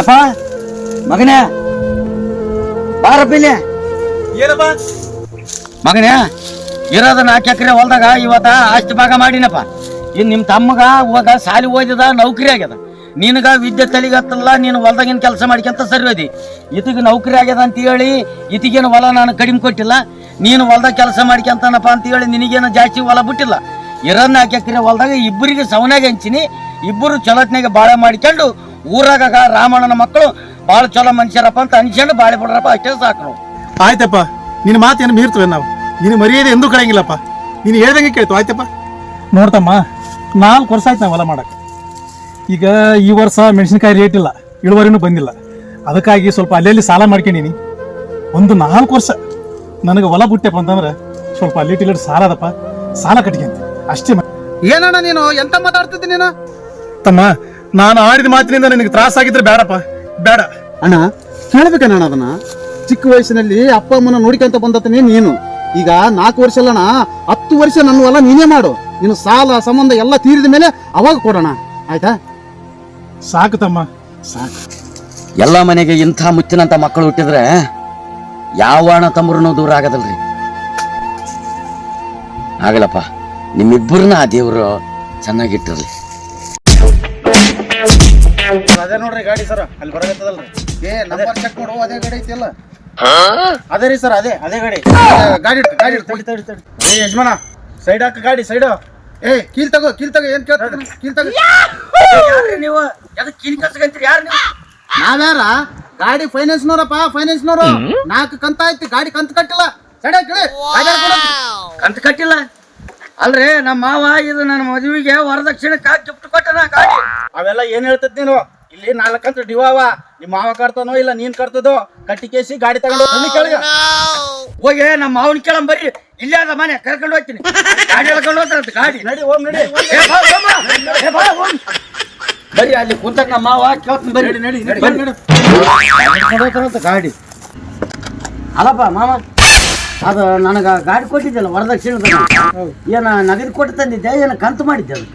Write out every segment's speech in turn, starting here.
ಅಪ್ಪ ಮಗನೇ ಬಾರಪ್ಪ ಏನಪ್ಪ ಮಗನೇ ಇರೋದ 4 ಎಕರೆ ಹೊಲ್ದಾಗ ಇವತ್ತ ಆಸ್ತಿ ಭಾಗ ಮಾಡಿನಪ್ಪ. ಇನ್ ನಿಮ್ ತಮ್ಮಗ ಇವಾಗ ಸಾಲಿ ಓದಿದ ನೌಕರಿ ಆಗ್ಯದ. ನಿನಗ ವಿದ್ಯೆ ತಲಿಗತ್ತಲ್ಲ, ನೀನು ಹೊಲ್ದಾಗಿನ ಕೆಲಸ ಮಾಡ್ಕೊಂತ ಸರಿ ಹೋದಿ. ಇತಿಗೆ ನೌಕರಿ ಆಗ್ಯದ ಅಂತ ಹೇಳಿ ಇತಿಗೇನು ಹೊಲ ನಾನು ಕಡಿಮೆ ಕೊಟ್ಟಿಲ್ಲ. ನೀನು ಹೊಲ್ದಾಗ ಕೆಲಸ ಮಾಡ್ಕೊಂತಾನಪ್ಪ ಅಂತ ಹೇಳಿ ನಿನಗೇನು ಜಾಸ್ತಿ ಹೊಲ ಬಿಟ್ಟಿಲ್ಲ. ಇರೋದ್ 4 ಎಕರೆ ಹೊಲ್ದಾಗ ಇಬ್ಬರಿಗೆ ಸವನಾಗ ಹಂಚಿನಿ. ಇಬ್ಬರು ಚಲೋತ್ನಾಗ ಬಾಳೆ ಮಾಡ್ಕೊಂಡು ಊರಾಗ ರಾಮಣ್ಣನ ಮಕ್ಕಳು ಭಾಳ ಚಲೋ ಮನುಷ್ಯರಪ್ಪ ಅಂತ ಅನ್ಸ್ಕೊಂಡು ಬಾಳೆ ಬಿಡ್ರಪ್ಪ, ಅಷ್ಟೇ ಸಾಕು ನಾವು. ಆಯ್ತಪ್ಪ, ನಿನ್ನ ಮಾತೇನು ಮೀರ್ತವೆ ನಾವು. ನಿನ್ನ ಮರ್ಯಾದೆ ಎಂದೂ ಕಳೆಯಂಗಿಲ್ಲಪ್ಪ. ನೀನು ಹೇಳ್ದಂಗೆ ಕೇಳ್ತು. ಆಯ್ತಪ್ಪ ನೋಡ್ತಮ್ಮ, 4 ವರ್ಷ ಆಯ್ತು ನಾವು ಹೊಲ ಮಾಡಕ್ಕೆ. ಈಗ ಈ ವರ್ಷ ಮೆಣಸಿನಕಾಯಿ ರೇಟ್ ಇಲ್ಲ, ಇಳುವರಿನೂ ಬಂದಿಲ್ಲ. ಅದಕ್ಕಾಗಿ ಸ್ವಲ್ಪ ಅಲ್ಲೆಲ್ಲಿ ಸಾಲ ಮಾಡ್ಕೊಂಡಿನಿ. ಒಂದು 4 ವರ್ಷ ನನಗೆ ಹೊಲ ಬಿಟ್ಟೆಪ್ಪ ಅಂತಂದ್ರೆ ಸ್ವಲ್ಪ ಅಲ್ಲಿಟ್ಟು ಸಾಲ ಅದಪ್ಪ, ಸಾಲ ಕಟ್ಕೊಂತ ಅಷ್ಟೇ. ಏನಣ್ಣ ನೀನು ಎಂತ ಮಾತಾಡ್ತಿದ್ದಿ ನೀನು? ತಮ್ಮ, ನಾನು ಆಡಿದ ಮಾತಿನಿಂದ ನಿನಗೆ ತ್ರಾಸ ಆಗಿದ್ರೆ ಬೇಡಪ್ಪ, ಬೇಡ. ಅಣ್ಣ ಕೇಳ್ಬೇಕಣ್ಣ ಅದನ್ನ. ಚಿಕ್ಕ ವಯಸ್ಸಿನಲ್ಲಿ ಅಪ್ಪ ಅಮ್ಮನ ನೋಡಿಕೊಂತ ಬಂದತನೇ ನೀನು. ಈಗ 4 ವರ್ಷ ಅಲ್ಲಣ್ಣ, 10 ವರ್ಷ ನನ್ನ ಹೊಲ ನೀನೇ ಮಾಡು. ನೀನು ಸಾಲ ಸಂಬಂಧ ಎಲ್ಲ ತೀರಿದ ಮೇಲೆ ಅವಾಗ ಕೊಡೋಣ, ಆಯ್ತಾ? ಸಾಕು ತಮ್ಮ, ಸಾಕು. ಎಲ್ಲ ಮನೆಗೆ ಇಂಥ ಮುಚ್ಚಿನಂತ ಮಕ್ಕಳು ಹುಟ್ಟಿದ್ರೆ ಯಾವ ಅಣ್ಣ ತಮ್ಮರೂ ದೂರ ಆಗದಲ್ರಿ. ಆಗಲಪ್ಪ, ನಿಮ್ಮಿಬ್ಬರನ್ನ ಆ ದೇವರು ಚೆನ್ನಾಗಿಟ್ಟಿರ್ಲಿ. ಅದೇ ನೋಡ್ರಿ ಗಾಡಿ ಸರ್, ಅಲ್ಲಿ ಬರಗತ್ತದಲ್ರಿ. ನಂಬರ್ ಚೆಕ್ ಮಾಡು, ಅದೇ ಗಾಡಿ ಐತಿಲ್ಲ. ಅದೇ ರೀ ಸರ್, ಅದೇ ಗಾಡಿ. ಗಾಡಿ ಯಜಮಾನ, ಸೈಡ್ ಹಾಕ ಗಾಡಿ, ಸೈಡ್. ಕೀಲ್ ತಗೋ ಏನ್ ಕೇಳ್ತ ಕೀಲ್ ತಗೋ. ನೀವು ಕೀಲಿ ಕಳ್ಸಕಂತೀರಿ? ಯಾರು ನೀವು? ನಾವ್ಯಾರ? ಗಾಡಿ ಫೈನಾನ್ಸ್ನವ್ರಪ್ಪ, ಫೈನಾನ್ಸ್ನವ್ರು. 4 ಕಂತ ಆಯ್ತು, ಗಾಡಿ ಕಂತ ಕಟ್ಟಿಲ್ಲ. ಸೈಡ್ ಹಾಕಿ ಕಂತ ಕಟ್ಟಿಲ್ಲ ಅಲ್ರಿ? ನಮ್ಮ ಮಾವ ಇದು ನನ್ನ ಮದುವೆಗೆ ವರದಕ್ಷಿಣೆ ಗಿಫ್ಟ್ ಕೊಟ್ಟನ ಗಾಡಿ. ಅವೆಲ್ಲ ಏನ್ ಹೇಳ್ತದ್ ನೀನು? ಇಲ್ಲಿ 4 ಕಂತ ಡಿವಾವ. ನಿಮ್ಮ ಮಾವ ಕಟ್ತಾನೋ ಇಲ್ಲ ನೀನ್ ಕಟ್ತದೋ, ಕಟ್ಟಿ ಕೇಸಿ ಗಾಡಿ ತಗೊಂಡು ಕೇಳಿಗ ಹೋಗಿ ನಮ್ಮ ಮಾವನ ಕೇಳಂ ಬರ್ರಿ. ಇಲ್ಲೇ ಅದ ಮನೆ, ಕರ್ಕೊಂಡು ಹೋಗ್ತೀನಿ. ಗಾಡಿ ಎಳ್ಕೊಂಡು ಹೋಗ್ತಾರಂತ ಗಾಡಿ. ನಡಿ ಹೋಗ್ ನಡಿ. ಬರ್ರಿ ಅಲ್ಲಿ ಕುಂತಾಗ ನಮ್ಮ ಮಾವ ಕೇಳ್ತೀನಿ ಬರ್ರಿ. ನಡಿ ಗಾಡಿ. ಅಲ್ಲಪ್ಪ ಮಾಮ, ಅದು ನನಗ ಗಾಡಿ ಕೊಟ್ಟಿದ್ದಲ್ಲ ವರದಕ್ಷಿಣೆ, ಏನ ನಗದು ಕೊಟ್ಟು ತಂದಿದ್ದೆ, ಏನ ಕಂತು ಮಾಡಿದ್ದೆ? ಅದು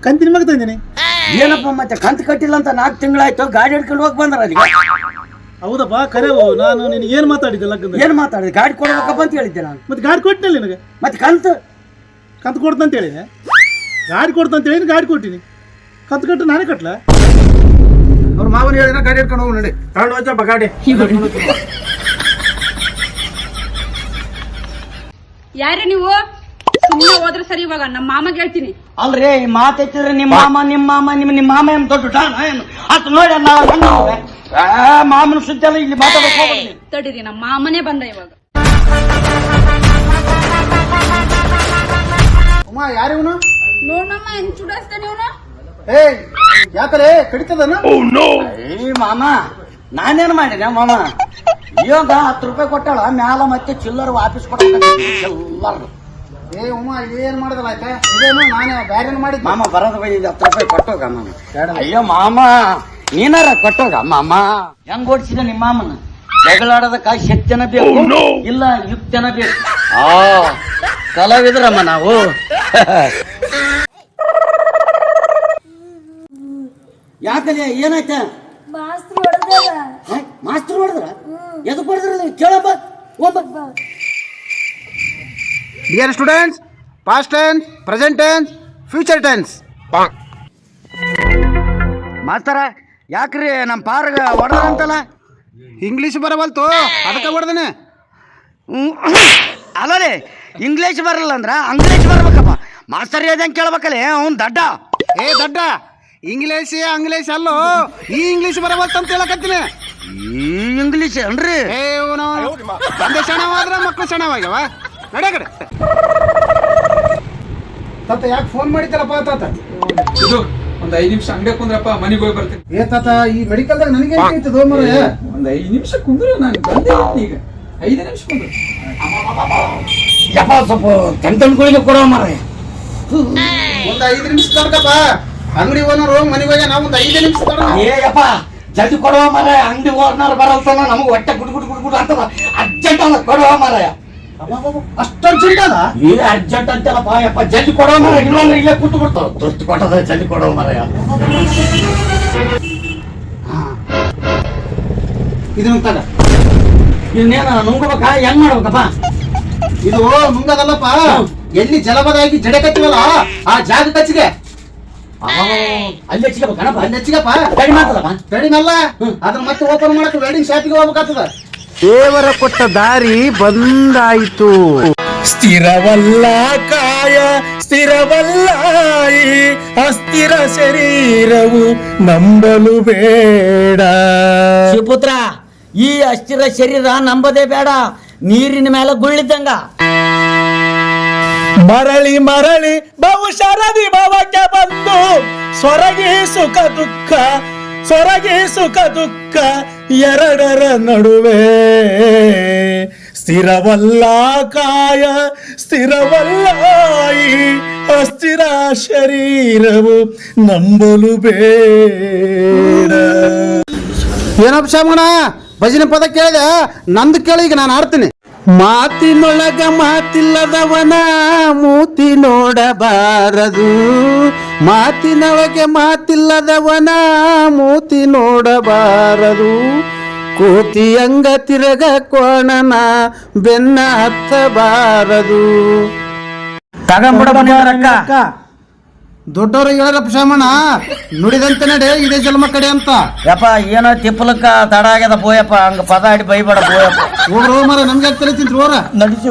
ಕಂತಿನ ಮಗ ತಂದಿನಿ. ಏನಪ್ಪ ಮತ್ತೆ ಕಂತು ಕಟ್ಟಿಲ್ಲ ಅಂತ 4 ತಿಂಗಳಾಯ್ತು, ಗಾಡಿ ಹಿಡ್ಕೊಂಡು ಹೋಗಿ ಬಂದ್ರ ಅಲ್ಲಿ. ಹೌದಪ್ಪ, ಕರೆ. ನಾನು ನಿನಗೆ ಏನ್ ಮಾತಾಡಿದ್ದೆ ಲಗ್ನದಲ್ಲಿ? ಏನ್ ಮಾತಾಡಿದೆ? ಗಾಡಿ ಕೊಡ್ಬೇಕಪ್ಪ ಅಂತ ಹೇಳಿದ್ದೆ ನಾನು. ಮತ್ತೆ ಗಾಡಿ ಕೊಟ್ಟಿಲ್ಲ ನಿನಗೆ? ಮತ್ತೆ ಕಂತು ಕೊಡ್ತಂತ ಹೇಳಿದೆ. ಗಾಡಿ ಕೊಡ್ತಂತ ಹೇಳಿ ಗಾಡಿ ಕೊಟ್ಟಿನಿ. ಕಂತು ಕಟ್ಟು ನಾನೇ ಕಟ್ಲ? ಅವ್ರ ಮಾವನ ಹೇಳಿನ ಗಾಡಿ ಹಿಡ್ಕೊಂಡು ಹೋಗಿ ನಡಿ. ತಗೊಂಡು ಹೋಯ್ತಪ್ಪ ಗಾಡಿ. ಯಾರೇ ನೀವು? ಸುಮ್ಮನೆ ಹೋದ್ರೆ ಸರಿ. ಇವಾಗ ನಮ್ಮ ಮಾಮಗೆ ಹೇಳ್ತೀನಿ. ಅಲ್ರಿ, ಈ ಮಾತೈತಿದ್ರೆ ನಿಮ್ಮ ಮಾಮ ಏನ್ ದೊಡ್ಡ ಏನು ಅಷ್ಟು ನೋಡಿ ಮಾಮನ ಸುದ್ದಿ ಎಲ್ಲ ಇಲ್ಲಿ ಮಾತಾಡಕ್ ತಡೀರಿ, ನಮ್ಮ ಮಾಮನೇ ಬಂದ ಇವಾಗ. ಅಮ್ಮ, ಯಾರಿವನು? ನೋಡಮ್ಮ ಹೆಂಗ್ ಚುಡಾಸ್ತಾನೆ ಇವನು. ಯಾಕಲೇ ಕಡಿತದನ? ಏ ಮಾಮ, ನಾನೇನ್ ಮಾಡಿದೆ ಮಾಮ? ಇವಾಗ 10 ರೂಪಾಯಿ ಕೊಟ್ಟಾಳ ಮ್ಯಾಲ, ಮತ್ತೆ ಚಿಲ್ಲರ್ ವಾಪಸ್ ಕೊಟ್ಟ ಎಲ್ಲಾರು. ಉಮ್ಮ, ಏನ್ ಮಾಡದಲ್ಲ ಆಯ್ತಾ? ಇದೇನು ನಾನೇ ಬ್ಯಾರೇನ್ ಮಾಡಿದ್ ಮಾಮ ಬರೋದ ಬೈ 10 ರೂಪಾಯಿ ಕೊಟ್ಟೋಗ ಮಾಮ. ಅಯ್ಯೋ ಮಾಮ, ನೀನಾರ ಕೊಟ್ಟೋಗ ಮಾಮ. ಹೆಂಗ್ ಓಡಿಸಿದ ನಿಮ್ಮ ಮಾಮನ? ಜಗಳಾಡೋದಕ್ಕ ಶಕ್ತಿನ ಬೇಕು, ಇಲ್ಲ ಯುಕ್ತನ ಬೇಕು. ಕಲಾವಿದ್ರಮ್ಮ ನಾವು. ಯಾಕಲೆ ಏನಾಯ್ತ? ಮಾಸ್ತರ್ ಹೊಡೆದ್ರ? ಎದಕ್ ಹೊಡೆದ್ರ ಕೇಳಪ್ಪ. Dear students, past tense, present tense, future tense. ಮಾಸ್ತರ, ಯಾಕ್ರಿ ನಮ್ಮ ಪಾರ್ಗ ಹೊಡೆದಂತಲ್ಲ? ಇಂಗ್ಲೀಷ್ ಬರವಲ್ತು, ಅದಕ್ಕೆ ಹೊಡೆದನೆ. ಅಲ್ಲೇ ಇಂಗ್ಲೀಷ್ ಬರಲ್ಲ ಅಂದ್ರ ಅಂಗ್ಲೀಷ್ ಬರ್ಬೇಕಪ್ಪ. ಮಾಸ್ತರ್ ಹೇಳ್ದಂಗೆ ಕೇಳ್ಬೇಕಲ್ಲೇ, ಅವ್ನು ದಡ್ಡ. ದಡ್ಡ ಇಂಗ್ಲೀಷ್ ಅಲ್ಲೋ, ಈ ಇಂಗ್ಲೀಷ್ ಬರವಲ್ತು ಅಂತ ಹೇಳಕತ್ತೀನಿ. ಈ ಇಂಗ್ಲೀಷ್ ಅನ್ರಿ? ತಂದೆ ಶಣವಾದ್ರ ಮಕ್ಕಳು ಶಣವಾಗ್ಯವ. ನಡೆ ಕಡೆ ತಾತ, ಯಾಕೆ ಫೋನ್ ಮಾಡಿದ್ದಲ್ಲಪ್ಪ ತಾತ? ಇದು ಒಂದ್ 5 ನಿಮಿಷ ಅಂಗಡಿ ಕುಂದ್ರಪ್ಪ, ಮನೆಗೆ ಹೋಗಿ ಬರ್ತೀನಿ. ತಾತ, ಈ ಮೆಡಿಕಲ್ದಾಗ ನನಗೆ ಐತದ ಮರ. ಒಂದ್ 5 ನಿಮಿಷ ಕುಂದ್ರು, ನಾನು ಬಂದೆ ಈಗ. 5 ನಿಮಿಷ ಕುಂದ್ರು. ಯಪ್ಪ, ಸ್ವಲ್ಪ ತಂಗುಳಿಗೆ ಕೊಡೋ ಮರ. ಒಂದ್ 5 ನಿಮಿಷ ತಡ್ಕಪ್ಪ. ಅಂಗಡಿ ಓನರು ಮನೆಗೆ ಹೋಗಿ ನಾವು ಒಂದು 5 ನಿಮಿಷ ತಡ. ಏಯಪ್ಪ, ಜಲ್ದಿ ಕೊಡುವ ಮರ. ಅಂಗಡಿ ಓನರ್ ಬರಲ್ತಾನ, ನಮಗೆ ಹೊಟ್ಟೆ ಗುಡ್ ಅಂತದ. ಅರ್ಜೆಂಟ್ ಅಲ್ಲ ಕೊಡುವ ಮರ. ಅಷ್ಟು ಅರ್ಜೆಂಟ್ ಅದ? ಏ ಅರ್ಜೆಂಟ್ ಅಂತಲ್ಲಪ್ಪ ಯಪ್ಪ, ಜಲ್ದಿ ಕೊಡೋ ಮರ. ಇನ್ನೊಂದು ಇಲ್ಲೇ ಕೂತು ಬಿಡ್ತಾವ. ತುರ್ತು ಕೊಟ್ಟದ, ಜಲ್ದಿ ಕೊಡೋ ಮರ. ಇದನ್ನ ತಗ. ಇದನ್ನೇನ ನುಂಗ್ಬೇಕಾ ಹೆಂಗ್ ಮಾಡ್ಬೇಕಪ್ಪ? ಇದು ನುಂಗದಲ್ಲಪ್ಪ, ಎಲ್ಲಿ ಜಲಬದಾಗಿ ಜಡೆ ಕತ್ತಿವಲ್ಲ ಆ ಜಾಗ ಕಚ್ಚಿಗೆ ಅಲ್ಲಿ ಹಚ್ಕೋಬೇಕನಪ್ಪ? ಅಲ್ಲಿ ಹೆಚ್ಚಿಗಪ್ಪ. ಕಡಿಮೆ ಮಾಡ್ತದಪ್ಪ. ಕಡಿಮೆಲ್ಲ ಅದನ್ನ ಮತ್ತೆ ಓಪನ್ ಮಾಡಕ್ ವೆಲ್ಡಿಂಗ್ ಶಾಪಿಗೆ ಹೋಗ್ಬೇಕಾಗ್ತದ. ದೇವರ ಕೊಟ್ಟ ದಾರಿ ಬಂದಾಯಿತು. ಸ್ಥಿರವಲ್ಲ ಕಾಯ ಸ್ಥಿರವಲ್ಲ ಈ ಅಸ್ಥಿರ ಶರೀರವು ನಂಬಲು ಬೇಡ. ಶಿವಪುತ್ರ, ಈ ಅಸ್ಥಿರ ಶರೀರ ನಂಬದೇ ಬೇಡ, ನೀರಿನ ಮೇಲೆ ಗುಳ್ಳಿದ್ದಂಗ. ಮರಳಿ ಮರಳಿ ಬಹುಶರದಿ ಭವಕ್ಕೆ ಬಂದು ಸ್ವರಗಿ ಸುಖ ದುಃಖ ಎರಡರ ನಡುವೆ. ಸ್ಥಿರವಲ್ಲ ಕಾಯ ಸ್ಥಿರವಲ್ಲ ಈ ಅಸ್ಥಿರ ಶರೀರವು ನಂಬಲು ಬೇಡ. ಏನಪ್ಪ ಶಾಮಣ್ಣ, ಭಜನೆ ಪದ ಕೇಳಿದೆ, ನಂದು ಕೇಳಿ ಈಗ ನಾನು ಆಡ್ತೀನಿ. ಮಾತಿನೊಳಗ ಮಾತಿಲ್ಲದವನ ಮೂತಿ ನೋಡಬಾರದು. ಮಾತಿನೊಳಗೆ ಮಾತಿಲ್ಲದವನ ಮೂತಿ ನೋಡಬಾರದು. ಕೋತಿಯಂಗ ತಿರಗ ಕೋಣನ ಬೆನ್ನ ಹತ್ತಬಾರದು. ತಗೊಂಡ್ಬಿಡಕ್ಕ. ದೊಡ್ಡವ್ರಿಗೆ ಹೇಳಪ್ಪ ಶಾಮಣ್ಣ, ನುಡಿದಂತೆ ನಡೆ ಇದೇ ಜನ್ಮ ಕಡೆ ಅಂತ. ಯಪ್ಪ ಏನೋ ತಿಪ್ಪಲಕ್ಕ ತಡ ಆಗ್ಯದ ಬೋಯಪ್ಪ, ಹಂಗ ಪದ ಆಡಿ ಬೈಬೇಡ ಬೋಯಪ್ಪ. ಹೋಗ್ರ ಮರ ನಮ್ಗೆ ತಲೆ ತಿಂತ್ರಿ ಹೋರ. ನಡಿಸಿ